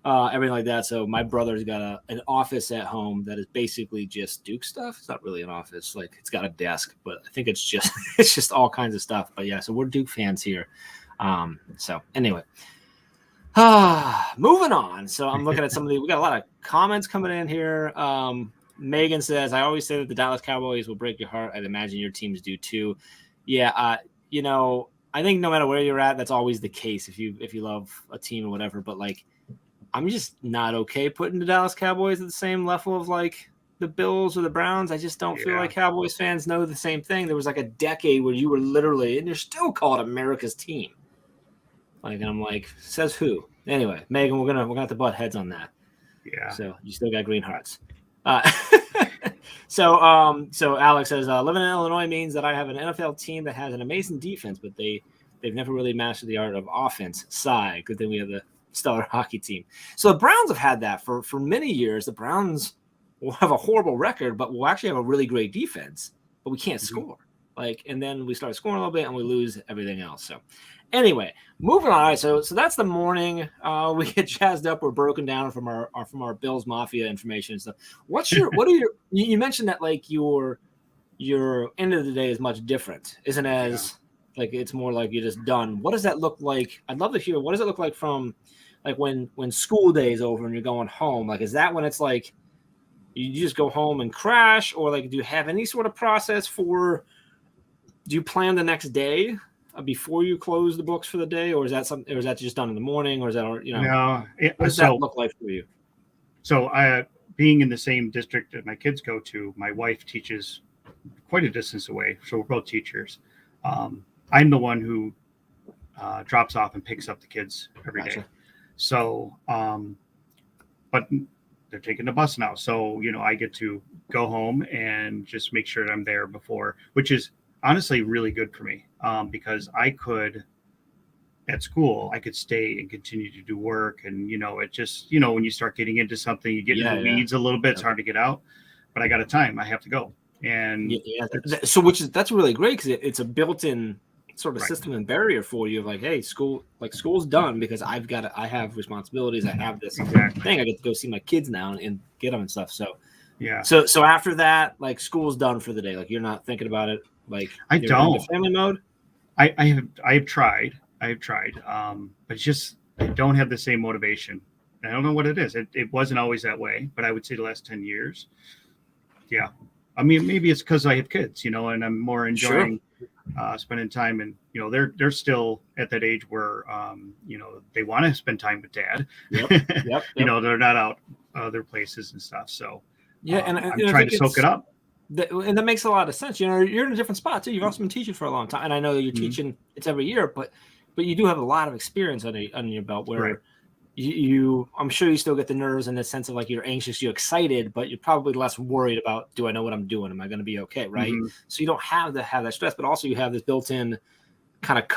everything like that. So my brother's got an office at home that is basically just Duke stuff. It's not really an office. Like it's got a desk, but I think it's just all kinds of stuff. But yeah, so we're Duke fans here. So anyway. Moving on. So I'm looking at we got a lot of comments coming in here. Megan says, I always say that the Dallas Cowboys will break your heart. I'd imagine your teams do too. Yeah. I think no matter where you're at, that's always the case if you love a team or whatever. But like, I'm just not okay putting the Dallas Cowboys at the same level of like the Bills or the Browns. I just don't feel like Cowboys fans know the same thing. There was like a decade where you were literally, and you're still called America's team. Like, and I'm like, says who? Anyway, Megan, we're gonna have to butt heads on that.
Yeah.
So you still got green hearts. So Alex says, living in Illinois means that I have an NFL team that has an amazing defense, but they've never really mastered the art of offense. Sigh. Good thing we have the stellar hockey team. So the Browns have had that for many years. The Browns will have a horrible record, but we'll actually have a really great defense, but we can't score. And then we start scoring a little bit and we lose everything else. So anyway, moving on. All right, so that's the morning. We get jazzed up. We're broken down from our Bills Mafia information and stuff. You mentioned that like your end of the day is much different, isn't as like it's more like you're just done. What does that look like? I'd love to hear. What does it look like from like when school day is over and you're going home? Like, is that when it's like you just go home and crash, or like do you have any sort of process for? Do you plan the next day before you close the books for the day, or is that something, or is that just done in the morning, or is that what does that look like for you?
So being in the same district that my kids go to, my wife teaches quite a distance away, so we're both teachers. I'm the one who drops off and picks up the kids every day. So, but they're taking the bus now, so I get to go home and just make sure that I'm there before, which is honestly really good for me, because I could at school I could stay and continue to do work, and it just when you start getting into something, you get in the weeds a little bit. It's hard to get out, but I got a time I have to go, and
so that's really great because it's a built-in sort of system and barrier for you of like, hey, school's done because I have responsibilities, I have this thing, I get to go see my kids now and get them and stuff. So so after that, like school's done for the day, like you're not thinking about it. Like
I don't
family mode.
I have tried, but it's just I don't have the same motivation. I don't know what it is. It wasn't always that way, but I would say the last 10 years. Yeah, I mean maybe it's because I have kids, and I'm more enjoying spending time, and they're still at that age where they want to spend time with dad. Yep. They're not out other places and stuff. So and I'm trying to soak it up.
And that makes a lot of sense. You're in a different spot too. You've also been teaching for a long time, and I know that you're teaching. It's every year, but you do have a lot of experience on your belt. Where I'm sure you still get the nerves and the sense of like you're anxious, you're excited, but you're probably less worried about, do I know what I'm doing? Am I going to be okay? Right. So you don't have that stress, but also you have this built-in kind of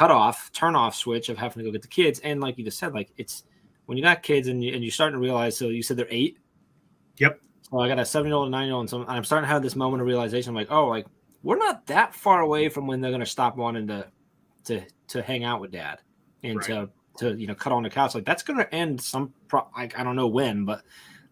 turn off switch of having to go get the kids. And like you just said, like when you got kids and you're starting to realize, so you said they're 8.
Yep.
So I got a 7-year-old and 9-year-old, and so I'm starting to have this moment of realization. I'm like, oh, like we're not that far away from when they're going to stop wanting to hang out with dad and
Right.
to cut on the couch. Like that's going to end like I don't know when, but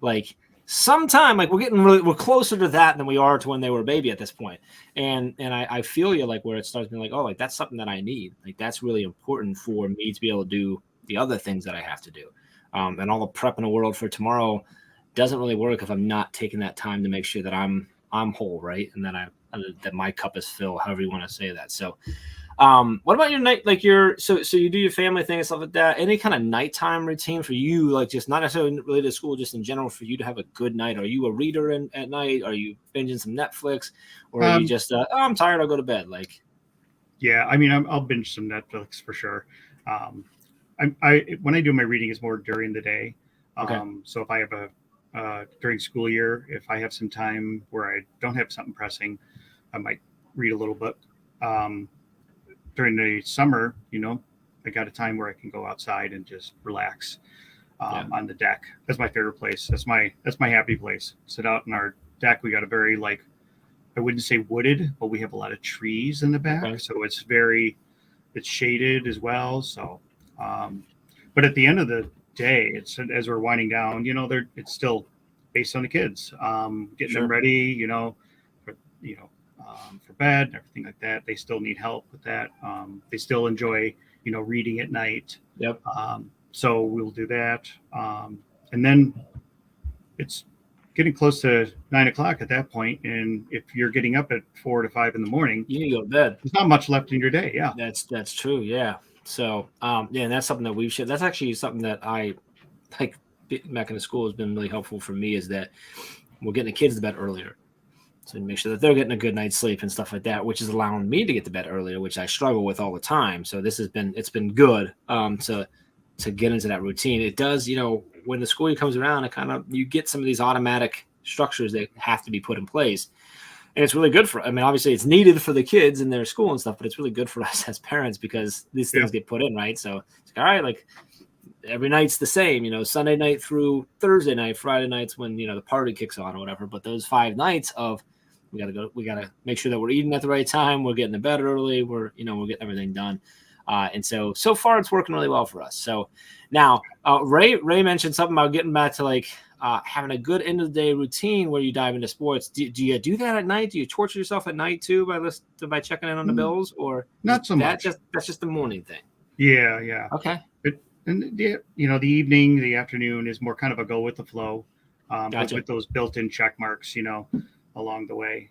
like sometime. Like we're closer to that than we are to when they were a baby at this point. And I feel you like where it starts being like, oh, like that's something that I need. Like that's really important for me to be able to do the other things that I have to do. And all the prep in the world for tomorrow doesn't really work if I'm not taking that time to make sure that I'm whole, right? And that my cup is filled, however you want to say that. So what about your night? Like so you do your family thing and stuff like that. Any kind of nighttime routine for you, like just not necessarily related to school, just in general for you to have a good night? Are you a reader at night? Are you binging some Netflix, or are you just oh, I'm tired, I'll go to bed? Like,
yeah, I mean, I'll binge some Netflix for sure. I when I do my reading is more during the day.
Okay.
So if I have during school year, if I have some time where I don't have something pressing, I might read a little book. During the summer, I got a time where I can go outside and just relax on the deck. That's my favorite place. That's my happy place. Sit out in our deck. We got a very I wouldn't say wooded, but we have a lot of trees in the back,
Okay.
so it's shaded as well. So, but at the end of the day, it's as we're winding down, it's still based on the kids, getting
Sure.
them ready, for for bed and everything like that. They still need help with that. They still enjoy, reading at night.
Yep.
So we'll do that, and then it's getting close to 9 o'clock at that point. And if you're getting up at 4 to 5 in the morning,
You need to go to bed.
there's not much left in your day. Yeah.
That's true. Yeah. So, yeah, and that's something that we've shared. That's actually something that I like back in the school has been really helpful for me, is that we're getting the kids to bed earlier. So make sure that they're getting a good night's sleep and stuff like that, which is allowing me to get to bed earlier, which I struggle with all the time. So it's been good to get into that routine. It does, when the school year comes around, you get some of these automatic structures that have to be put in place. And it's really good obviously it's needed for the kids in their school and stuff, but it's really good for us as parents because these things get put in, right? So it's like, all right, like every night's the same, Sunday night through Thursday night, Friday nights when, the party kicks on or whatever. But those 5 nights of we gotta make sure that we're eating at the right time. We're getting to bed early. We're getting everything done. And so far it's working really well for us. So now Ray mentioned something about getting back to having a good end of the day routine where you dive into sports. Do you do that at night? Do you torture yourself at night too by checking in on the Bills, or
not so much?
That's just the morning thing.
Yeah.
Okay.
And the evening, the afternoon is more kind of a go with the flow,
Gotcha.
with those built-in check marks, along the way.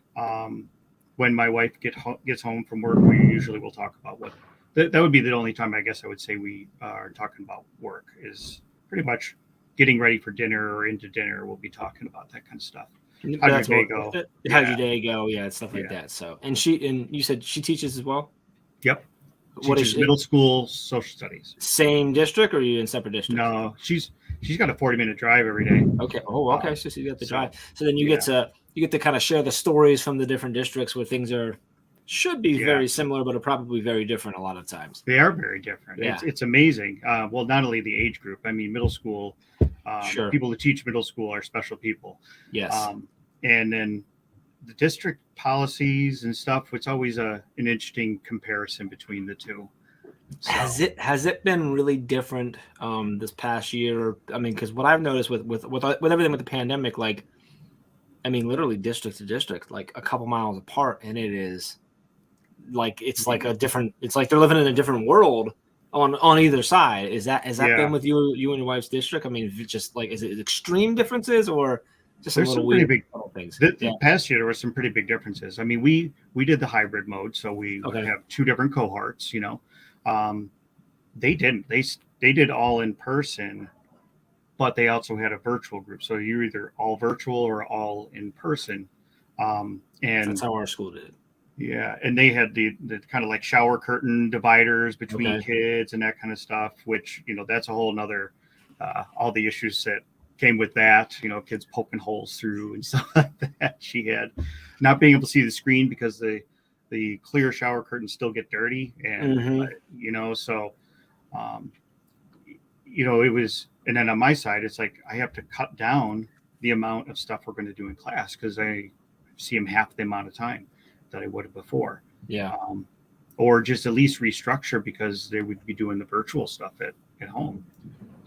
When my wife gets home from work, we usually will talk about what that would be the only time I guess I would say we are talking about work, is pretty much getting ready for dinner or into dinner. We'll be talking about that kind of stuff. How'd your day go?
How'd your day go? Yeah, stuff like that. So, and you said she teaches as well?
Yep.
What is
she? Middle school social studies.
Same district, or are you in separate districts?
No, she's got a 40-minute drive every day.
Okay. Oh, okay. So you got the drive. So then you get to kind of share the stories from the different districts where things should be very similar, but are probably very different a lot of times.
They are very different. Yeah. It's amazing. Well, not only the age group. I mean, middle school. People who teach middle school are special people.
Yes.
And then the district policies and stuff. It's always an interesting comparison between the two.
So. Has it been really different this past year? I mean, because what I've noticed with everything with the pandemic, literally district to district, like a couple miles apart, and it is it's like it's like they're living in a different world on either side. Has that been with you and your wife's district? I mean, just is it extreme differences or just
there's
some
pretty big
things?
The past year there were some pretty big differences. I mean, we did the hybrid mode, so we have 2 different cohorts. They didn't. They did all in person, but they also had a virtual group. So you're either all virtual or all in person. And
that's how our school did.
Yeah, and they had the kind of like shower curtain dividers between kids and that kind of stuff, which that's a whole nother all the issues that came with that. Kids poking holes through and stuff like that. She had not being able to see the screen because the clear shower curtains still get dirty, and so it And then on my side, it's like I have to cut down the amount of stuff we're going to do in class because I see them half the amount of time that I would have before.
Yeah.
Or just at least restructure because they would be doing the virtual stuff at home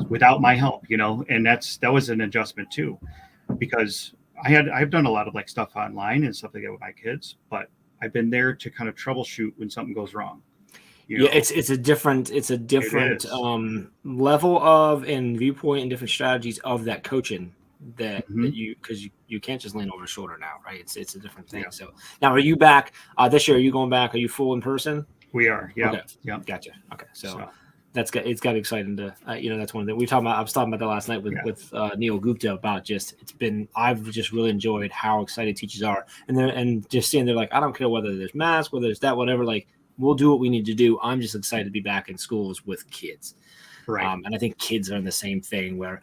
without my help, and that was an adjustment too, because I've done a lot of like stuff online and stuff like that with my kids, but I've been there to kind of troubleshoot when something goes wrong.
Yeah, it's a different level of and viewpoint and different strategies of that coaching that you, because you can't just lean over his shoulder now, right? It's a different thing. Yeah. So now, are you back this year? Are you going back? Are you full in person?
We are. Yeah.
Okay.
Yeah.
Gotcha. Okay. So it's got to be exciting to that's one of the I was talking about that last night with Neil Gupta about I've just really enjoyed how excited teachers are, and just seeing they're like, I don't care whether there's masks, whether there's that, whatever, like we'll do what we need to do. I'm just excited to be back in schools with kids.
Right.
And I think kids are in the same thing where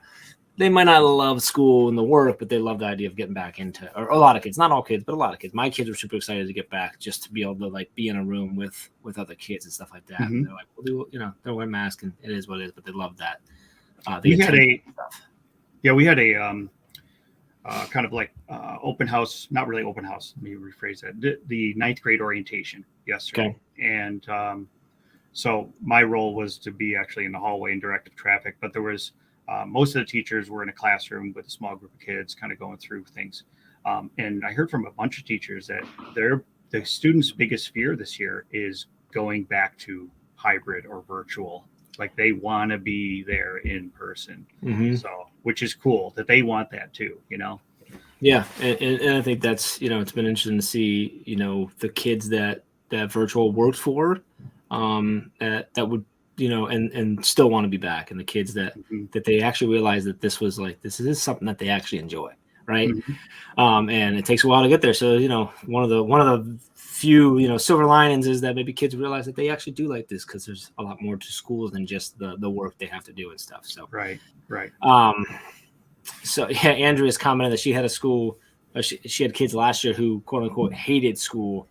they might not love school and the work, but they love the idea of getting back into, or a lot of kids, not all kids, but a lot of kids. My kids were super excited to get back just to be able to like be in a room with other kids and stuff like that. And they're like, well, they'll wear masks and it is what it is, but they love that.
We had a kind of like open house, not really open house. Let me rephrase that. The ninth grade orientation yesterday.
Okay.
And so my role was to be actually in the hallway and direct traffic, but there was most of the teachers were in a classroom with a small group of kids kind of going through things. And I heard from a bunch of teachers that the students' biggest fear this year is going back to hybrid or virtual. Like they want to be there in person. So, which is cool that they want that too,
Yeah. And I think that's, it's been interesting to see, the kids that virtual worked for, that would, and still want to be back, and the kids that they actually realize that this is something that they actually enjoy, right? And it takes a while to get there. So one of the few silver linings is that maybe kids realize that they actually do like this because there's a lot more to schools than just the work they have to do and stuff. So
right.
So yeah, Andrea's commented that she had a school, she had kids last year who quote unquote hated school.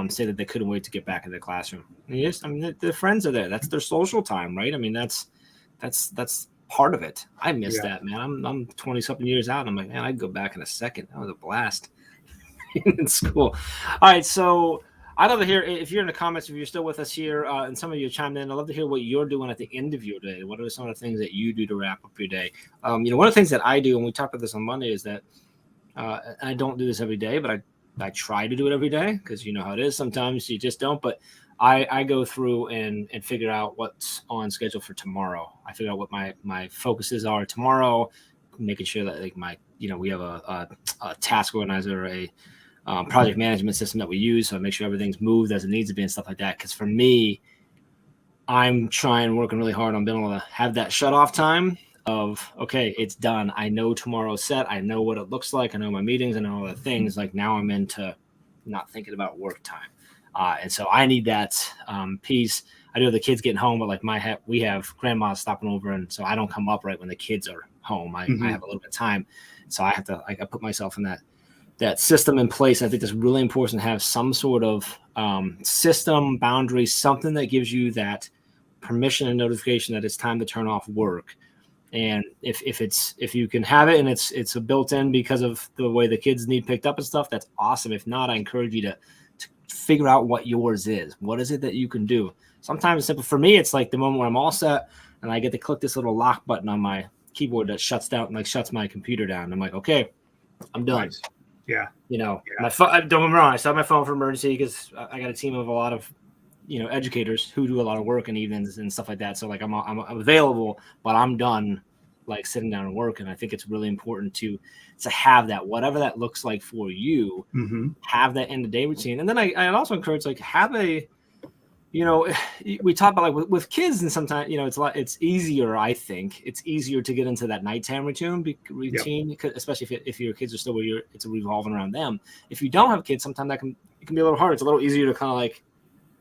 Say that they couldn't wait to get back in the classroom. Their friends are there. That's their social time, right? I mean, that's part of it. I miss that, man. I'm 20 something years out. And I'm like, man, I'd go back in a second. That was a blast in school. All right, so I'd love to hear if you're in the comments, if you're still with us here, and some of you chimed in. I'd love to hear what you're doing at the end of your day. What are some of the things that you do to wrap up your day? One of the things that I do, and we talked about this on Monday, is that I don't do this every day, but I try to do it every day because you know how it is. Sometimes you just don't, but I go through and figure out what's on schedule for tomorrow. I figure out what my focuses are tomorrow, making sure that we have a task organizer, a project management system that we use. So I make sure everything's moved as it needs to be and stuff like that. Because for me, I'm working really hard on being able to have that shut off time of, okay, it's done. I know tomorrow's set. I know what it looks like. I know my meetings. I know all the things. Like now I'm into not thinking about work time. And so I need that piece. I do have the kids getting home, but we have grandma stopping over. And so I don't come up right when the kids are home. I have a little bit of time. So I have to, I put myself in that system in place. I think it's really important to have some sort of system boundary, something that gives you that permission and notification that it's time to turn off work. And if you can have it and it's a built-in because of the way the kids need picked up and stuff, that's awesome. If not, I encourage you to figure out what yours is. What is it that you can do? Sometimes it's simple. For me, it's like the moment where I'm all set and I get to click this little lock button on my keyboard that shuts my computer down. I'm like, okay, I'm done.
Nice. Yeah.
My phone, don't get me wrong, I still have my phone for emergency because I got a team of a lot of educators who do a lot of work in evenings and stuff like that. So I'm available, but I'm done sitting down and working. I think it's really important to have that, whatever that looks like for you, have that end of day routine. And then I also encourage have a, we talk about with kids, and sometimes, it's easier. I think it's easier to get into that nighttime routine, especially if your kids are still where it's revolving around them. If you don't have kids, sometimes it can be a little hard. It's a little easier to kind of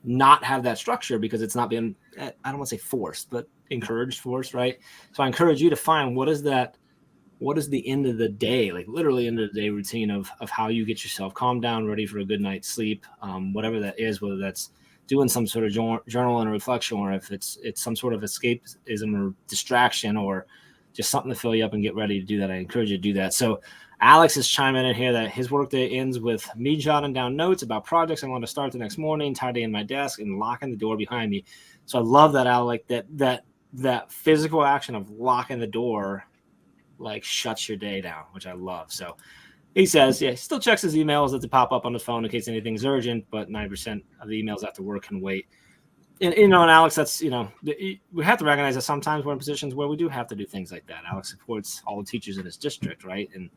not have that structure because it's not being, I don't want to say forced, but encouraged, forced, right? So I encourage you to find what is the end of the day, literally end of the day routine of how you get yourself calmed down, ready for a good night's sleep, whatever that is, whether that's doing some sort of journal and reflection, or if it's some sort of escapism or distraction, or just something to fill you up and get ready to do that. I encourage you to do that. So Alex is chiming in here that his workday ends with me jotting down notes about projects I want to start the next morning, tidying my desk, and locking the door behind me. So I love that, Alex, that physical action of locking the door like shuts your day down, which I love. So he says, yeah, he still checks his emails that pop up on his phone in case anything's urgent, but 90% of the emails after work can wait. And Alex, that's, we have to recognize that sometimes we're in positions where we do have to do things like that. Alex supports all the teachers in his district, right? And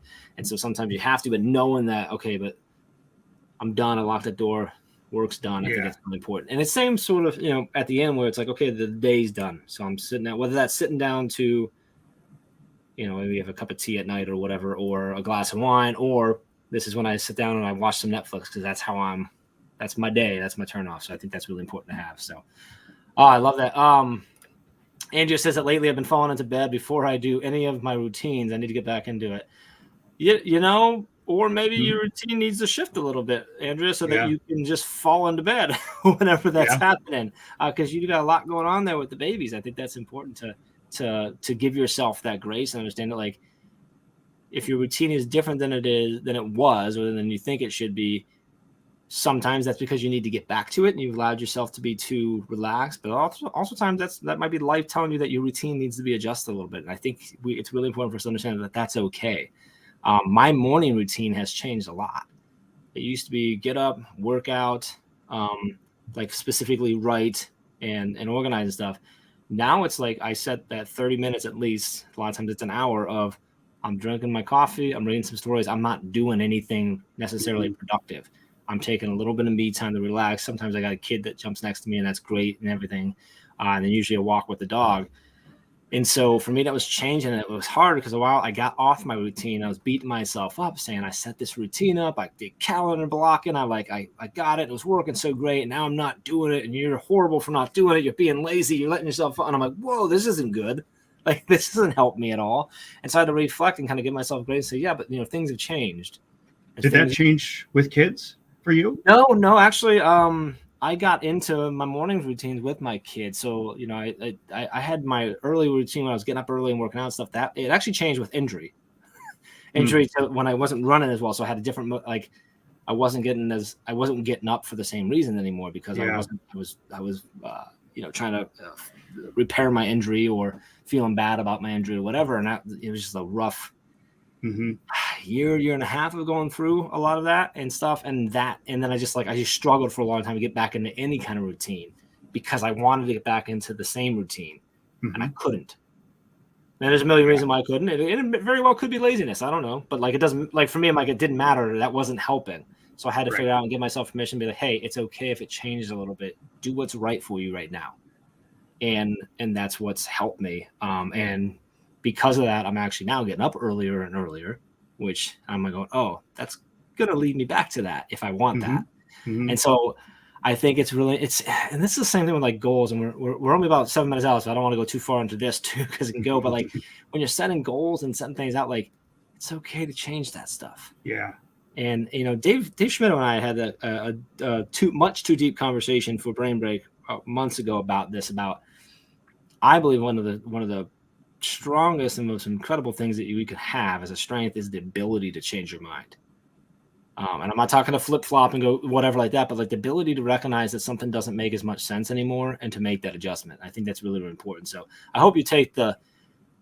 so sometimes you have to, but knowing that, okay, but I'm done. I locked the door. Work's done. I think that's really important. And it's same sort of, at the end where it's like, okay, the day's done. So I'm sitting down, whether that's sitting down to, maybe have a cup of tea at night or whatever, or a glass of wine, or this is when I sit down and I watch some Netflix because that's my day. That's my turn off. So I think that's really important to have. So I love that. Andrea says that lately I've been falling into bed before I do any of my routines. I need to get back into it. Or maybe your routine needs to shift a little bit, Andrea, so that you can just fall into bed whenever that's happening. Because you got a lot going on there with the babies. I think that's important to give yourself that grace and understand that, like, if your routine is different than it was, or than you think it should be, sometimes that's because you need to get back to it and you've allowed yourself to be too relaxed. But also times that might be life telling you that your routine needs to be adjusted a little bit. And I think it's really important for us to understand that that's okay. My morning routine has changed a lot. It used to be get up, work out, like specifically write and organize and stuff. Now it's like I set that 30 minutes at least. A lot of times it's an hour of I'm drinking my coffee, I'm reading some stories. I'm not doing anything necessarily productive. I'm taking a little bit of me time to relax. Sometimes I got a kid that jumps next to me, and that's great and everything. And then usually a walk with the dog. And so for me, that was changing. And it was hard because a while I got off my routine. I was beating myself up saying I set this routine up. I did calendar blocking. I got it. It was working so great. And now I'm not doing it. And you're horrible for not doing it. You're being lazy. You're letting yourself. And I'm like, whoa, this isn't good. Like, this doesn't help me at all. And so I had to reflect and kind of give myself grace and say, yeah, but things have changed.
Did that change with kids for you?
No, actually, I got into my morning routines with my kids. So, I had my early routine when I was getting up early and working out and stuff. That it actually changed with injury. To when I wasn't running as well. So I had a different, like, I wasn't getting up for the same reason anymore because I was trying to repair my injury or feeling bad about my injury or whatever. And it was just a rough year and a half of going through a lot of that and stuff. And then I just struggled for a long time to get back into any kind of routine because I wanted to get back into the same routine and I couldn't. And there's a million reasons why I couldn't. It very well could be laziness. I don't know. But it doesn't, for me, it didn't matter. That wasn't helping. So I had to figure out and give myself permission to be like, hey, it's okay if it changes a little bit. Do what's right for you right now. And that's what's helped me. And because of that, I'm actually now getting up earlier and earlier, which I'm going, oh, that's going to lead me back to that if I want that. And so I think and this is the same thing with goals. And we're only about 7 minutes out, so I don't want to go too far into this too, because it can go. But when you're setting goals and setting things out, it's okay to change that stuff.
Yeah.
And Dave Schmidt and I had a much too deep conversation for Brain Break months ago about this. I believe one of the strongest and most incredible things that we could have as a strength is the ability to change your mind. And I'm not talking to flip flop and go whatever like that, but the ability to recognize that something doesn't make as much sense anymore and to make that adjustment. I think that's really, really important. So I hope you take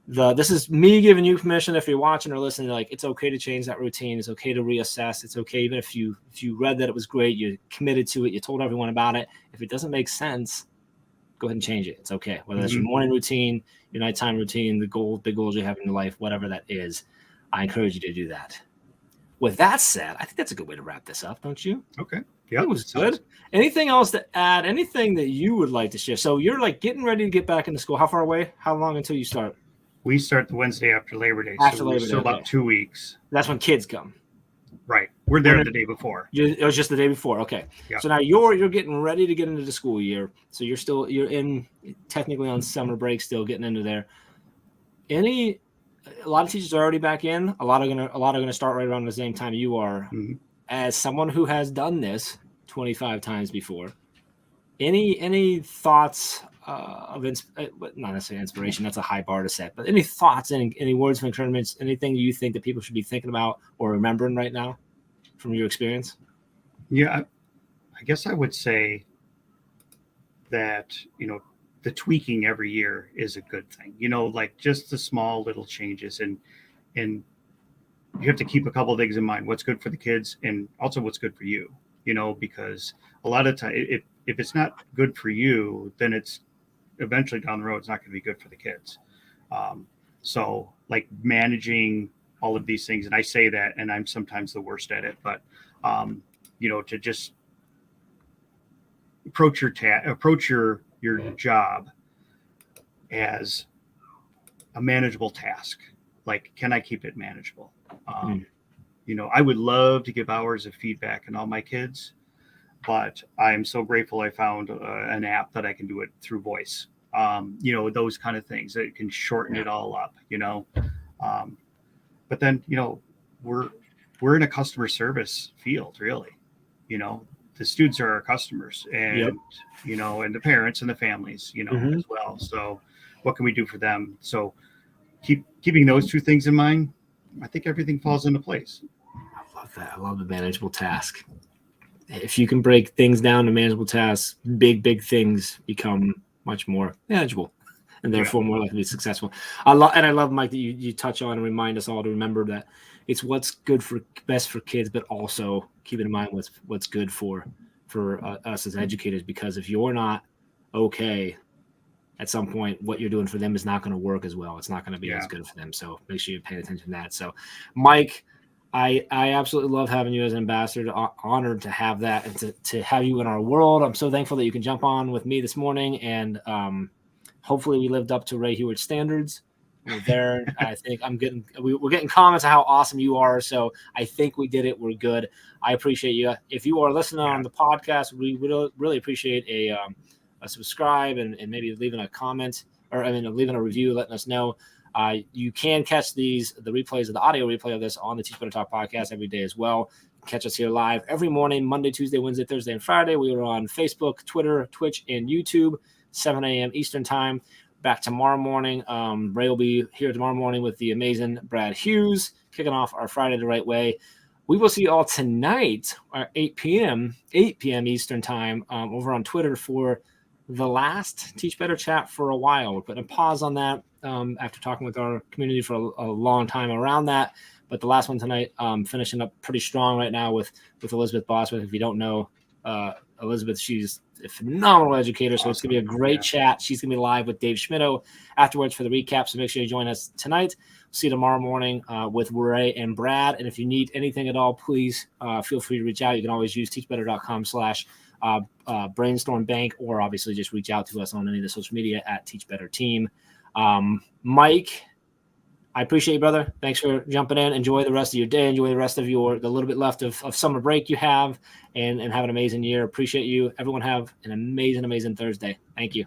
this is me giving you permission. If you're watching or listening, it's okay to change that routine. It's okay to reassess. It's okay. Even if you read that it was great, you committed to it, you told everyone about it. If it doesn't make sense, go ahead and change it. It's okay. Whether that's your morning routine, your nighttime routine, big goals you have in your life, whatever that is, I encourage you to do that. With that said, I think that's a good way to wrap this up, don't you?
Okay. Yeah.
It was good. Anything else to add? Anything that you would like to share? So you're getting ready to get back into school. How far away? How long until you start?
We start the Wednesday after Labor Day. So about 2 weeks.
That's when kids come.
Right. We're there the day before.
It was just the day before. Okay. Yeah. So now you're getting ready to get into the school year. So you're in technically on summer break still, getting into there. A lot of teachers are already back in. A lot are gonna start right around the same time you are. As someone who has done this 25 times before, any thoughts not necessarily inspiration, that's a high bar to set, but any thoughts, any words of encouragement, anything you think that people should be thinking about or remembering right now from your experience?
Yeah, I guess I would say that, the tweaking every year is a good thing, like just the small little changes, and you have to keep a couple of things in mind: what's good for the kids and also what's good for you, because a lot of time, if it's not good for you, then it's eventually down the road, it's not going to be good for the kids. So like managing all of these things, and I say that, and I'm sometimes the worst at it, but, to just approach your job as a manageable task. Like, can I keep it manageable? I would love to give hours of feedback on all my kids, but I'm so grateful I found an app that I can do it through voice. Those kind of things that can shorten it all up, but then, we're in a customer service field, really. The students are our customers, and,
Yep.
And the parents and the families, as well. So what can we do for them? So keeping those two things in mind, I think everything falls into place.
I love that. I love the manageable task. If you can break things down to manageable tasks, big things become much more manageable and therefore more likely to be successful. I love, Mike, that you touch on and remind us all to remember that it's what's best for kids, but also keep in mind what's good for us as educators, because if you're not okay, at some point, what you're doing for them is not going to work as well. It's not going to be as good for them. So make sure you pay attention to that. So, Mike, I absolutely love having you as an ambassador. Honored to have that and to have you in our world. I'm so thankful that you can jump on with me this morning, and hopefully we lived up to Ray Hewitt's standards. We're there. I think we're getting comments on how awesome you are. So I think we did it. We're good. I appreciate you. If you are listening on the podcast, we would really appreciate a subscribe and maybe leaving a comment, or leaving a review, letting us know. You can catch the replays of the audio replay of this on the Teach Better Talk podcast every day as well. Catch us here live every morning, Monday, Tuesday, Wednesday, Thursday, and Friday. We are on Facebook, Twitter, Twitch, and YouTube, 7 a.m. Eastern time. Back tomorrow morning. Ray will be here tomorrow morning with the amazing Brad Hughes, kicking off our Friday the right way. We will see you all tonight at 8 p.m. Eastern time over on Twitter for the last Teach Better chat for a while. We're putting a pause on that after talking with our community for a long time around that. But the last one tonight, finishing up pretty strong right now with Elizabeth Bosworth. If you don't know Elizabeth, she's a phenomenal educator. So It's going to be a great chat. She's going to be live with Dave Schmittou afterwards for the recap. So make sure you join us tonight. See you tomorrow morning with Ray and Brad. And if you need anything at all, please feel free to reach out. You can always use teachbetter.com/brainstorm bank, or obviously just reach out to us on any of the social media at Teach Better Team. Mike, I appreciate you, brother. Thanks for jumping in. Enjoy the rest of your day. Enjoy the rest of the little bit left of summer break you have, and have an amazing year. Appreciate you. Everyone have an amazing Thursday. Thank you.